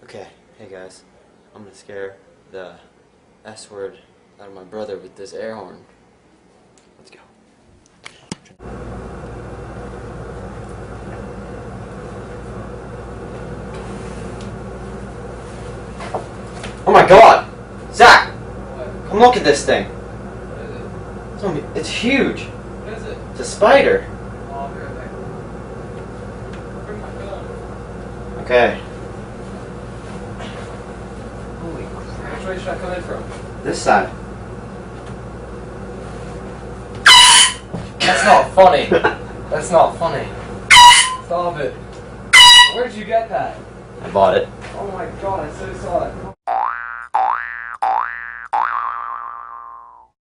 Okay, hey guys, I'm gonna scare the S word out of my brother with this air horn. Let's go. Oh my god! Zach! What? Come look at this thing. What is it? It's huge. What is it? It's a spider. Oh, I'll be right back. Bring my gun. Okay. Holy crap. Which way should I come in from? This side. That's not funny. That's not funny. Stop it. Where'd you get that? I bought it. Oh my god, I so saw it.